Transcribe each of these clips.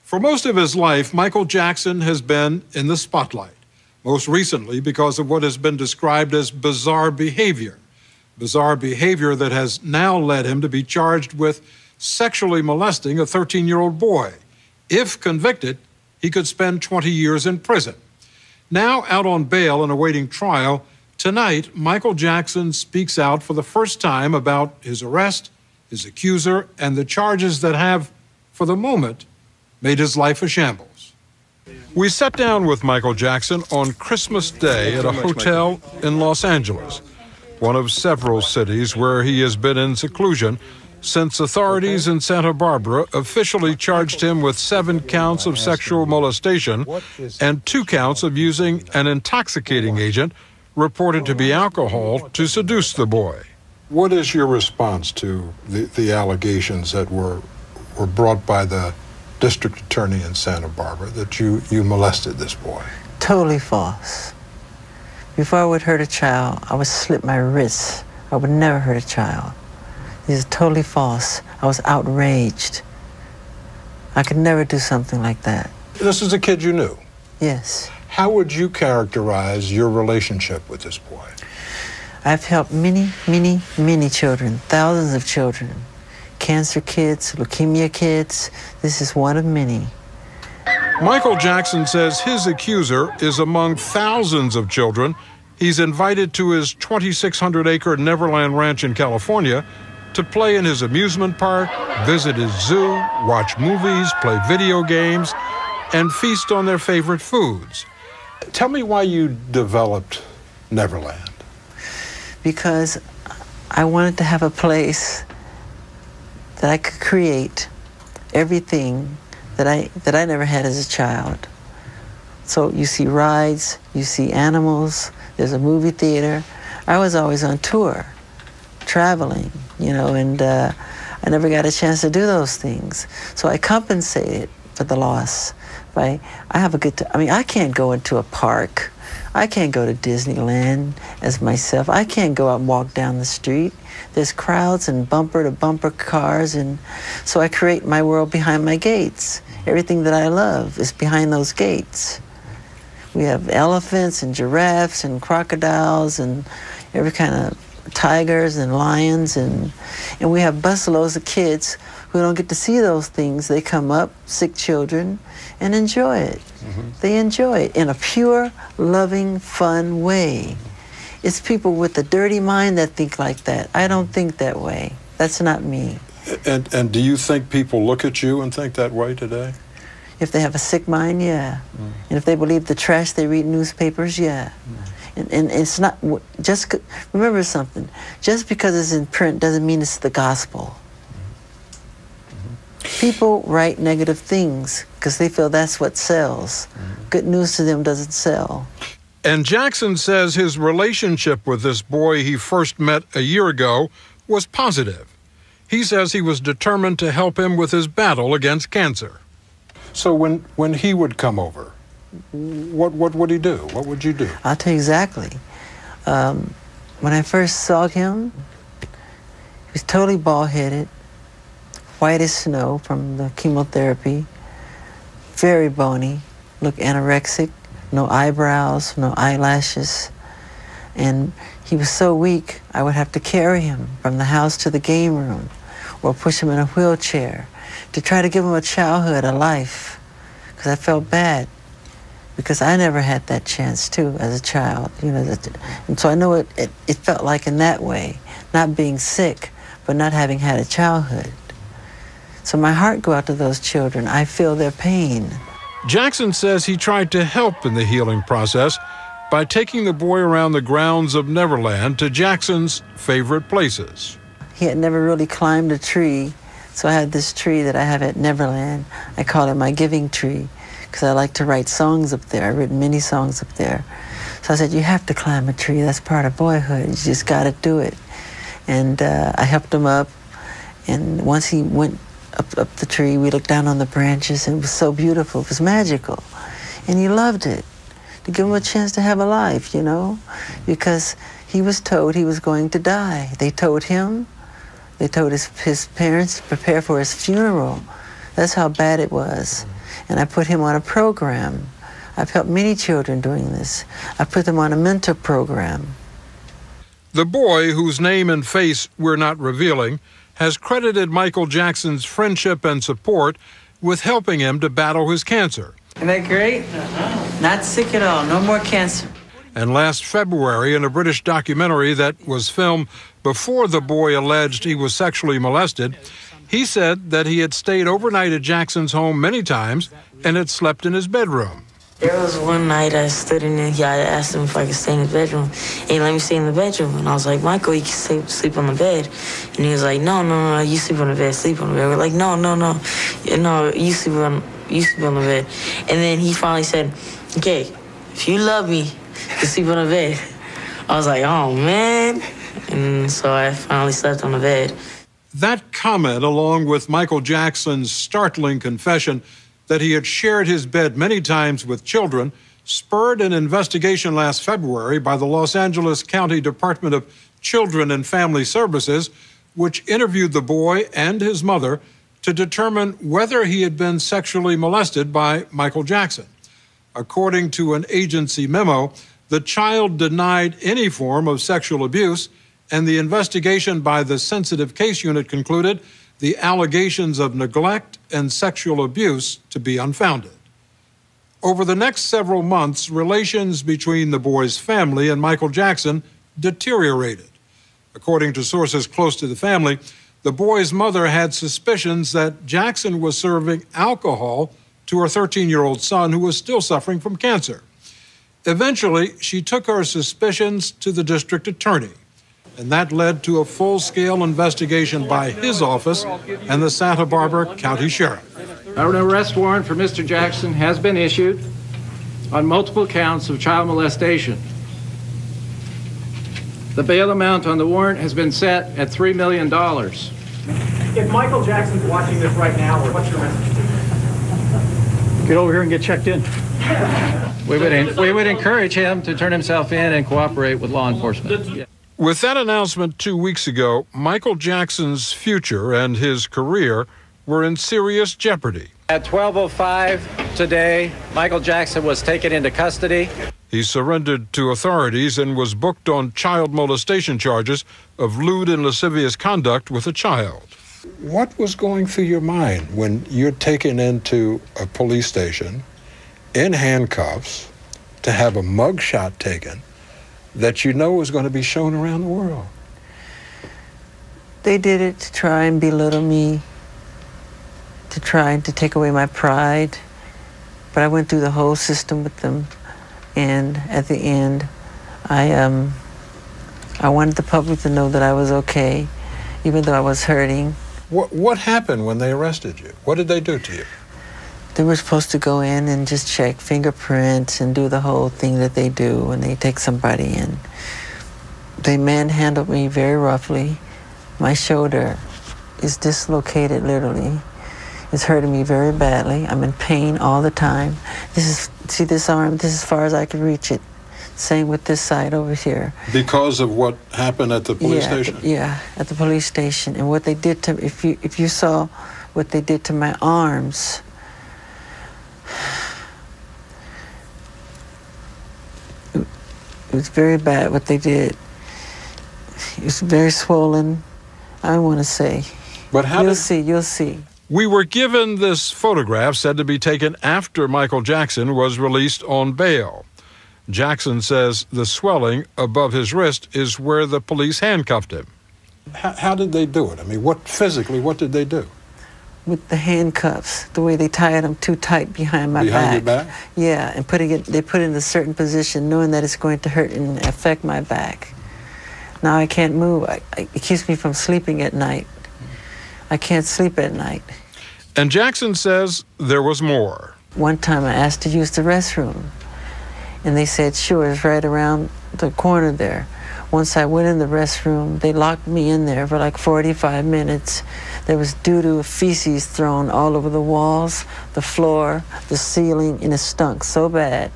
For most of his life, Michael Jackson has been in the spotlight, most recently because of what has been described as bizarre behavior that has now led him to be charged with sexually molesting a 13-year-old boy. If convicted, he could spend 20 years in prison. Now out on bail and awaiting trial, tonight, Michael Jackson speaks out for the first time about his arrest, his accuser, and the charges that have, for the moment, made his life a shambles. We sat down with Michael Jackson on Christmas Day at a hotel in Los Angeles, one of several cities where he has been in seclusion since authorities in Santa Barbara officially charged him with 7 counts of sexual molestation and 2 counts of using an intoxicating agent reported to be alcohol to seduce the boy. What is your response to the allegations that were brought by the district attorney in Santa Barbara that you molested this boy? Totally false. Before I would hurt a child, I would slit my wrists. I would never hurt a child. These are totally false. I was outraged. I could never do something like that. This is a kid you knew? Yes. How would you characterize your relationship with this boy? I've helped many, many, many children, thousands of children. Cancer kids, leukemia kids. This is one of many. Michael Jackson says his accuser is among thousands of children he's invited to his 2,600-acre Neverland Ranch in California to play in his amusement park, visit his zoo, watch movies, play video games, and feast on their favorite foods. Tell me why you developed Neverland. Because I wanted to have a place that I could create everything that I never had as a child. So you see rides, you see animals, there's a movie theater. I was always on tour, traveling, you know, and I never got a chance to do those things. So I compensated for the loss. I have a good time. I mean, I can't go into a park. I can't go to Disneyland as myself. I can't go out and walk down the street. There's crowds and bumper-to-bumper cars, and so I create my world behind my gates. Everything that I love is behind those gates. We have elephants and giraffes and crocodiles and every kind of tigers and lions, and we have busloads of kids who don't get to see those things. They come up, sick children, and enjoy it. They enjoy it in a pure, loving, fun way. It's people with a dirty mind that think like that. I don't think that way. That's not me. And do you think people look at you and think that way today? If they have a sick mind, yeah. And if they believe the trash they read in newspapers, yeah. And it's not, just, remember something, just because it's in print doesn't mean it's the gospel. People write negative things because they feel that's what sells. Good news to them doesn't sell. And Jackson says his relationship with this boy he first met a year ago was positive. He says he was determined to help him with his battle against cancer. So when he would come over, what would he do? What would you do? I'll tell you exactly. When I first saw him, he was totally bald-headed, white as snow from the chemotherapy, very bony, looked anorexic, no eyebrows, no eyelashes. And he was so weak, I would have to carry him from the house to the game room or push him in a wheelchair to try to give him a childhood, a life, because I felt bad, because I never had that chance, too, as a child. You know, and so I know it felt like in that way, not being sick, but not having had a childhood. So my heart goes out to those children. I feel their pain. Jackson says he tried to help in the healing process by taking the boy around the grounds of Neverland to Jackson's favorite places. He had never really climbed a tree, so I had this tree that I have at Neverland. I call it my giving tree, because I like to write songs up there. I've written many songs up there. So I said, you have to climb a tree. That's part of boyhood. You just got to do it. And I helped him up, and once he went up the tree, we looked down on the branches, and it was so beautiful. It was magical. And he loved it, to give him a chance to have a life, you know, because he was told he was going to die. They told him, they told his parents to prepare for his funeral. That's how bad it was. and I put him on a program. I've helped many children doing this. I put them on a mentor program. The boy, whose name and face we're not revealing, has credited Michael Jackson's friendship and support with helping him to battle his cancer. Isn't that great? Not sick at all. No more cancer. And last February, in a British documentary that was filmed before the boy alleged he was sexually molested, he said that he had stayed overnight at Jackson's home many times and had slept in his bedroom. There was one night I stood in there, I asked him if I could stay in his bedroom. He let me stay in the bedroom. And I was like, Michael, you can sleep on the bed. And he was like, no, you sleep on the bed, sleep on the bed. We're like, no, you sleep on the bed. And then he finally said, okay, if you love me, you sleep on the bed. I was like, oh, man. And so I finally slept on the bed. That comment, along with Michael Jackson's startling confession that he had shared his bed many times with children, spurred an investigation last February by the Los Angeles County Department of Children and Family Services, which interviewed the boy and his mother to determine whether he had been sexually molested by Michael Jackson. According to an agency memo, the child denied any form of sexual abuse, and the investigation by the Sensitive Case Unit concluded the allegations of neglect and sexual abuse to be unfounded. Over the next several months, relations between the boy's family and Michael Jackson deteriorated. According to sources close to the family, the boy's mother had suspicions that Jackson was serving alcohol to her 13-year-old son, who was still suffering from cancer. Eventually, she took her suspicions to the district attorney, and that led to a full-scale investigation by his office and the Santa Barbara County Sheriff. An arrest warrant for Mr. Jackson has been issued on multiple counts of child molestation. The bail amount on the warrant has been set at $3 million. If Michael Jackson's watching this right now, what's your message to him? Get over here and get checked in. We would encourage him to turn himself in and cooperate with law enforcement. With that announcement 2 weeks ago, Michael Jackson's future and his career were in serious jeopardy. At 12:05 today, Michael Jackson was taken into custody. He surrendered to authorities and was booked on child molestation charges of lewd and lascivious conduct with a child. What was going through your mind when you're taken into a police station in handcuffs to have a mugshot taken that you know was going to be shown around the world? They did it to try and belittle me, to try to take away my pride. But I went through the whole system with them. And at the end, I wanted the public to know that I was okay, even though I was hurting. What happened when they arrested you? What did they do to you? They were supposed to go in and just check fingerprints and do the whole thing that they do when they take somebody in. They manhandled me very roughly. My shoulder is dislocated, literally. It's hurting me very badly. I'm in pain all the time. See this arm? This is as far as I can reach it. Same with this side over here. Because of what happened at the police station? Yeah, at the police station. And what they did to, if you saw what they did to my arms, it was very bad what they did. It was very swollen. I don't want to say. But how You'll see. We were given this photograph said to be taken after Michael Jackson was released on bail. Jackson says the swelling above his wrist is where the police handcuffed him. How did they do it? I mean, what did they do? With the handcuffs, the way they tied them too tight behind my back. Behind your back? Yeah, and they put it in a certain position, knowing that it's going to hurt and affect my back. Now I can't move. It keeps me from sleeping at night. I can't sleep at night. And Jackson says there was more. One time I asked to use the restroom, and they said, sure, it's right around the corner there. Once I went in the restroom, they locked me in there for like 45 minutes. There was doo-doo feces thrown all over the walls, the floor, the ceiling, and it stunk so bad.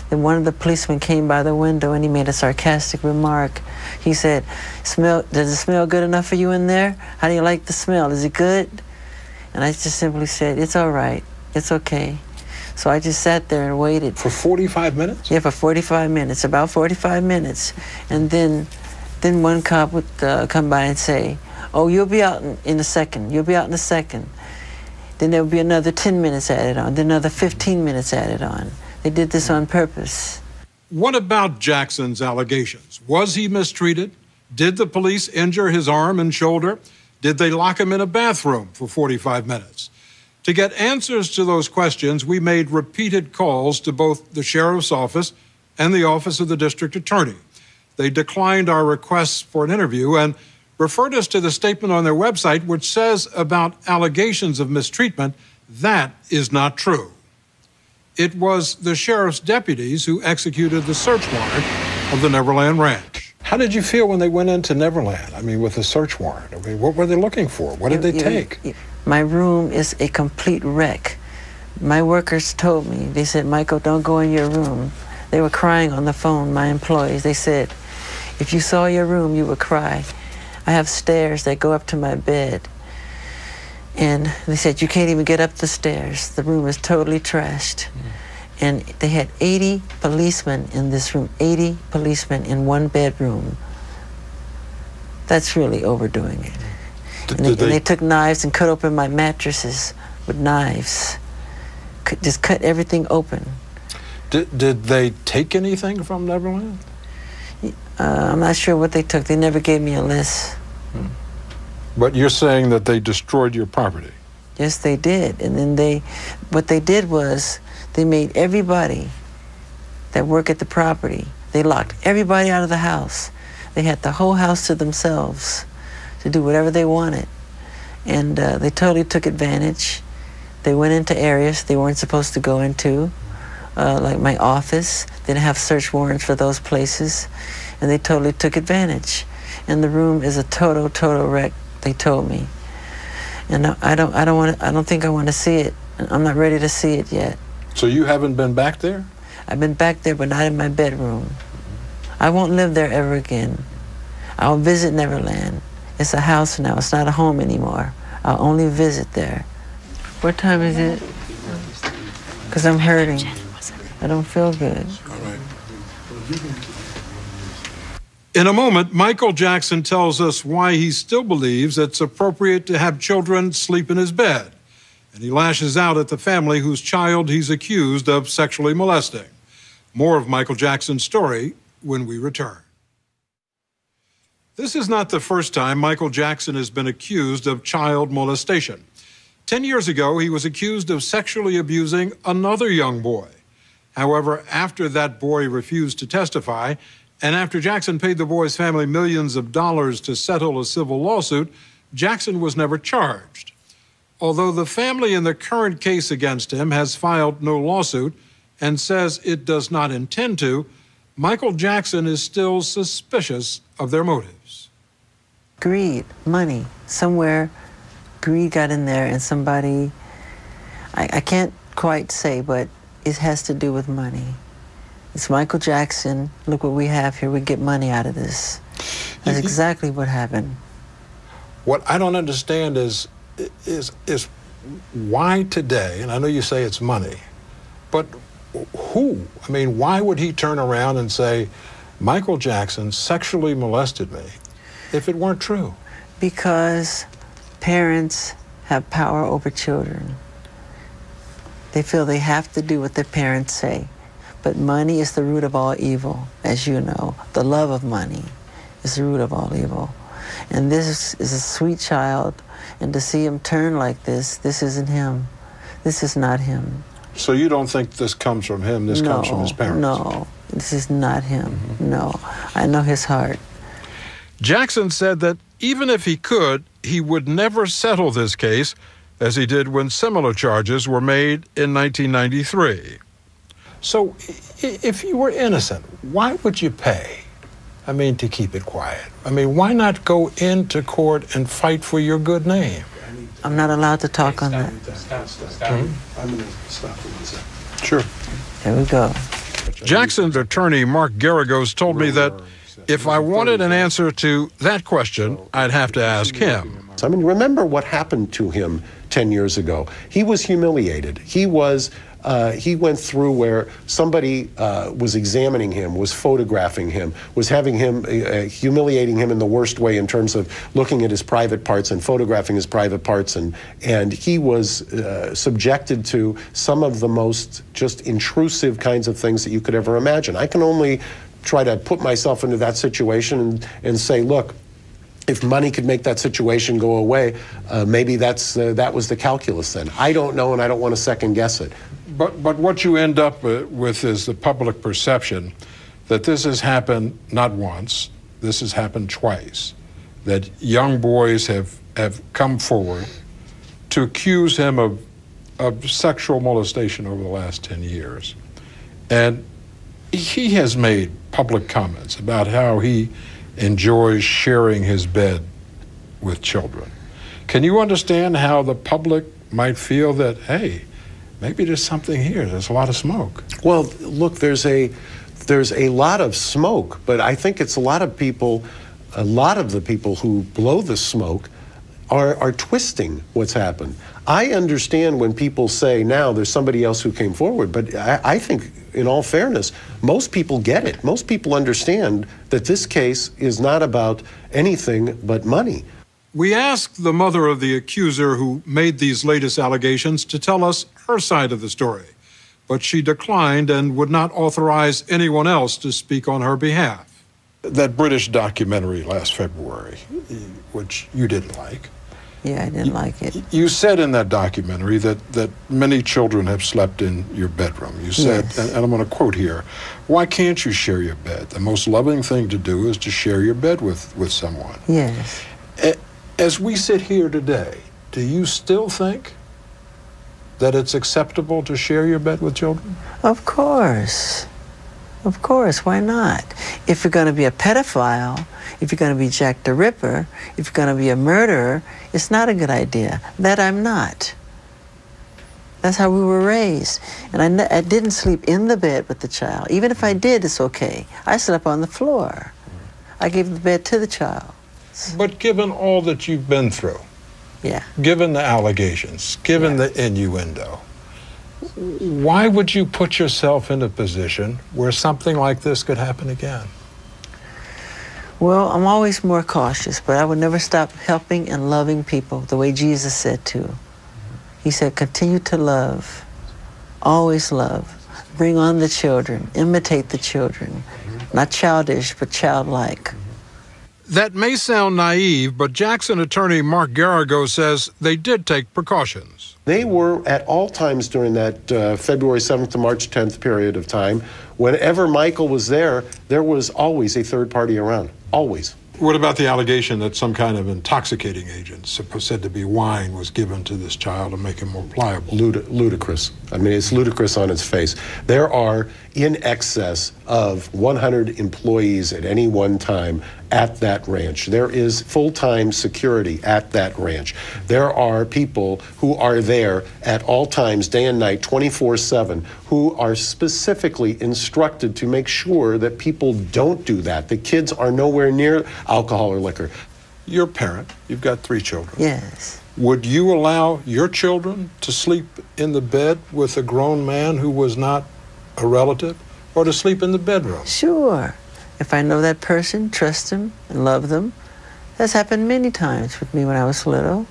Then one of the policemen came by the window and he made a sarcastic remark. He said, does it smell good enough for you in there? How do you like the smell? Is it good? And I just simply said, it's all right. It's okay. So I just sat there and waited. For 45 minutes? Yeah, for 45 minutes, about 45 minutes. And then one cop would come by and say, "Oh, you'll be out in a second. You'll be out in a second." Then there would be another 10 minutes added on, then another 15 minutes added on. They did this on purpose. What about Jackson's allegations? Was he mistreated? Did the police injure his arm and shoulder? Did they lock him in a bathroom for 45 minutes? To get answers to those questions, we made repeated calls to both the sheriff's office and the office of the district attorney. They declined our requests for an interview and referred us to the statement on their website, which says about allegations of mistreatment, that is not true. It was the sheriff's deputies who executed the search warrant of the Neverland Ranch. How did you feel when they went into Neverland? I mean, with the search warrant. I mean, what were they looking for? What did they take? My room is a complete wreck. My workers told me, they said, "Michael, don't go in your room." They were crying on the phone, my employees. They said, "If you saw your room, you would cry. I have stairs that go up to my bed." And they said, "You can't even get up the stairs. The room is totally trashed." And they had 80 policemen in this room, 80 policemen in one bedroom. That's really overdoing it. And they took knives and cut open my mattresses with knives. Just cut everything open. Did they take anything from Neverland? I'm not sure what they took. They never gave me a list. But you're saying that they destroyed your property? Yes, they did. And then what they did was they made everybody that worked at the property, they locked everybody out of the house. They had the whole house to themselves to do whatever they wanted. And they totally took advantage. They went into areas they weren't supposed to go into, like my office. They didn't have search warrants for those places. And they totally took advantage. And the room is a total wreck, they told me. And I don't think I want to see it. I'm not ready to see it yet. So you haven't been back there? I've been back there, but not in my bedroom. I won't live there ever again. I'll visit Neverland. It's a house now, it's not a home anymore. I'll only visit there. What time is it? Because I'm hurting. I don't feel good. All right. In a moment, Michael Jackson tells us why he still believes it's appropriate to have children sleep in his bed. And he lashes out at the family whose child he's accused of sexually molesting. More of Michael Jackson's story when we return. This is not the first time Michael Jackson has been accused of child molestation. 10 years ago, he was accused of sexually abusing another young boy. However, after that boy refused to testify, and after Jackson paid the boy's family millions of dollars to settle a civil lawsuit, Jackson was never charged. Although the family in the current case against him has filed no lawsuit and says it does not intend to, Michael Jackson is still suspicious of their motives. Greed, money, somewhere greed got in there and somebody, I can't quite say, but it has to do with money. It's Michael Jackson. Look what we have here. We get money out of this. That's exactly what happened. What I don't understand is why today, and I know you say it's money, but who? I mean, why would he turn around and say, Michael Jackson sexually molested me, if it weren't true? Because parents have power over children. They feel they have to do what their parents say. But money is the root of all evil, as you know. The love of money is the root of all evil. And this is a sweet child, and to see him turn like this isn't him. This is not him. So you don't think this comes from him, this comes from his parents? No, this is not him, no. I know his heart. Jackson said that even if he could, he would never settle this case, as he did when similar charges were made in 1993. So if you were innocent, why would you pay? I mean, to keep it quiet. I mean, why not go into court and fight for your good name? I'm not allowed to talk on that. I'm going to stop for 1 second. Sure. There we go. Jackson's attorney, Mark Garagos, told me that if I wanted an answer to that question, I'd have to ask him. I mean, remember what happened to him 10 years ago. He was humiliated. He went through where somebody was examining him, was photographing him, was having him, humiliating him in the worst way in terms of looking at his private parts and photographing his private parts. And he was subjected to some of the most just intrusive kinds of things that you could ever imagine. I can only try to put myself into that situation and say, look, if money could make that situation go away, maybe that was the calculus then. I don't know, and I don't want to second guess it. But what you end up with is the public perception that this has happened not once, this has happened twice, that young boys have come forward to accuse him of sexual molestation over the last 10 years. And he has made public comments about how he enjoys sharing his bed with children. Can you understand how the public might feel that, hey, maybe there's something here, there's a lot of smoke? Well, look, there's a lot of smoke, but I think it's a lot of the people who blow the smoke are twisting what's happened. I understand when people say now there's somebody else who came forward, but I think in all fairness, most people get it. Most people understand that this case is not about anything but money. We asked the mother of the accuser who made these latest allegations to tell us her side of the story, but she declined and would not authorize anyone else to speak on her behalf. That British documentary last February, which you didn't like. Yeah, I didn't like it. You said in that documentary that many children have slept in your bedroom. You said, yes. and I'm going to quote here, why can't you share your bed? The most loving thing to do is to share your bed with someone. Yes. As we sit here today, do you still think that it's acceptable to share your bed with children? Of course. Of course, why not? If you're going to be a pedophile, if you're going to be Jack the Ripper, if you're going to be a murderer, it's not a good idea. That I'm not. That's how we were raised. And I didn't sleep in the bed with the child. Even if I did, it's okay. I slept on the floor. I gave the bed to the child. But given all that you've been through, yeah, given the allegations, given the innuendo, why would you put yourself in a position where something like this could happen again? Well, I'm always more cautious, but I would never stop helping and loving people the way Jesus said to. He said, continue to love, always love. Bring on the children, imitate the children. Not childish, but childlike. That may sound naive, but Jackson attorney Mark Garrigo says they did take precautions. They were at all times during that February 7th to March 10th period of time, whenever Michael was there was always a third party around, always. What about the allegation that some kind of intoxicating agent, said to be wine, was given to this child to make him more pliable? Ludicrous. I mean, it's ludicrous on its face. There are in excess of 100 employees at any one time at that ranch. There is full-time security at that ranch. There are people who are there at all times, day and night, 24/7, who are specifically instructed to make sure that people don't do that. The kids are nowhere near alcohol or liquor. You're a parent. You've got 3 children. Yes. Would you allow your children to sleep in the bed with a grown man who was not a relative, or to sleep in the bedroom? Sure. If I know that person, trust them, and love them. That's happened many times with me when I was little.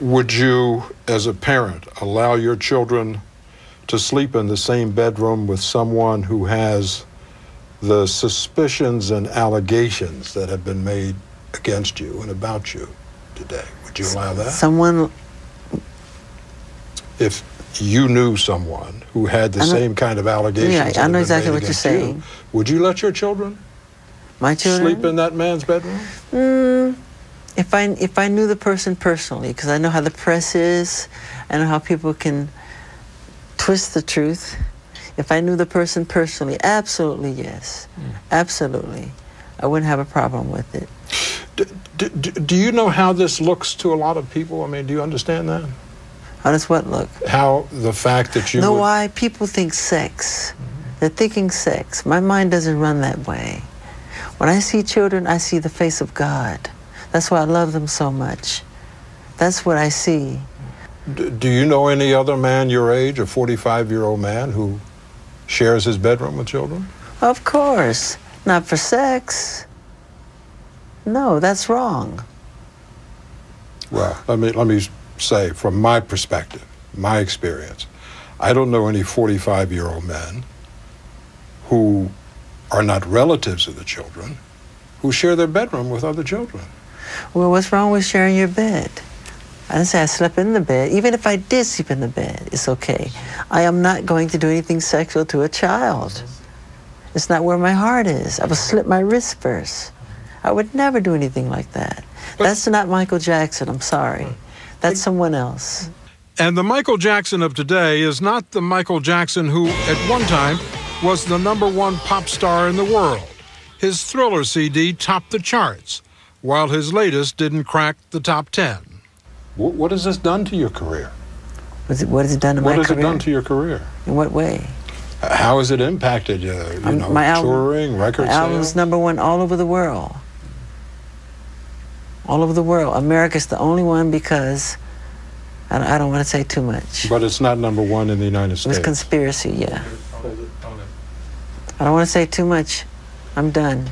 Would you, as a parent, allow your children to sleep in the same bedroom with someone who has the suspicions and allegations that have been made against you and about you today? Would you allow that? Someone... If you knew someone who had the same kind of allegations that I have know been exactly made what you're against you, saying. would you let your children My children? sleep in that man's bedroom? If I knew the person personally, because I know how the press is, I know how people can twist the truth. If I knew the person personally, absolutely yes. Absolutely. I wouldn't have a problem with it. Do you know how this looks to a lot of people? I mean, do you understand that? How does what look? How the fact that you know would... why? People think sex. They're thinking sex. My mind doesn't run that way. When I see children, I see the face of God. That's why I love them so much. That's what I see. Do you know any other man your age, a 45-year-old man, who shares his bedroom with children? Of course. Not for sex. No, that's wrong. Well, let me say, from my perspective, my experience, I don't know any 45-year-old men who are not relatives of the children who share their bedroom with other children. Well, what's wrong with sharing your bed? I didn't say I slept in the bed. Even if I did sleep in the bed, it's okay. I am not going to do anything sexual to a child. It's not where my heart is. I would slit my wrist first. I would never do anything like that. That's not Michael Jackson, I'm sorry. That's someone else. And the Michael Jackson of today is not the Michael Jackson who, at one time, was the #1 pop star in the world. His Thriller CD topped the charts, while his latest didn't crack the top 10. What has this done to your career? What has it done to my career? What has it done to your career? In what way? How has it impacted you? Touring, record sales? My album's #1 all over the world. All over the world. America's the only one because I don't want to say too much. But it's not #1 in the United States. It was conspiracy, yeah. I don't want to say too much. I'm done.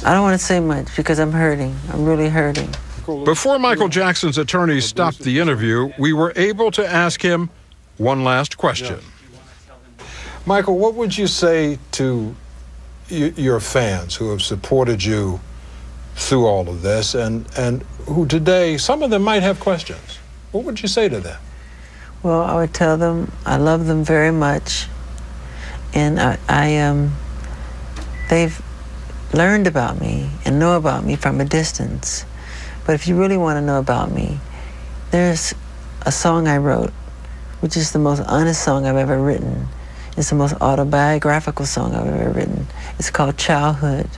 I don't want to say much because I'm hurting. I'm really hurting. Before Michael Jackson's attorneys stopped the interview, we were able to ask him one last question. Michael, what would you say to your fans who have supported you through all of this and who today, some of them might have questions? What would you say to them? Well, I would tell them I love them very much, and they've learned about me and know about me from a distance. But if you really want to know about me, there's a song I wrote, which is the most honest song I've ever written. It's the most autobiographical song I've ever written. It's called Childhood.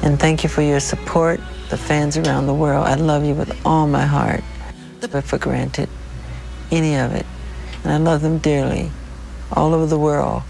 And thank you for your support, the fans around the world. I love you with all my heart. But for granted any of it. And I love them dearly, all over the world.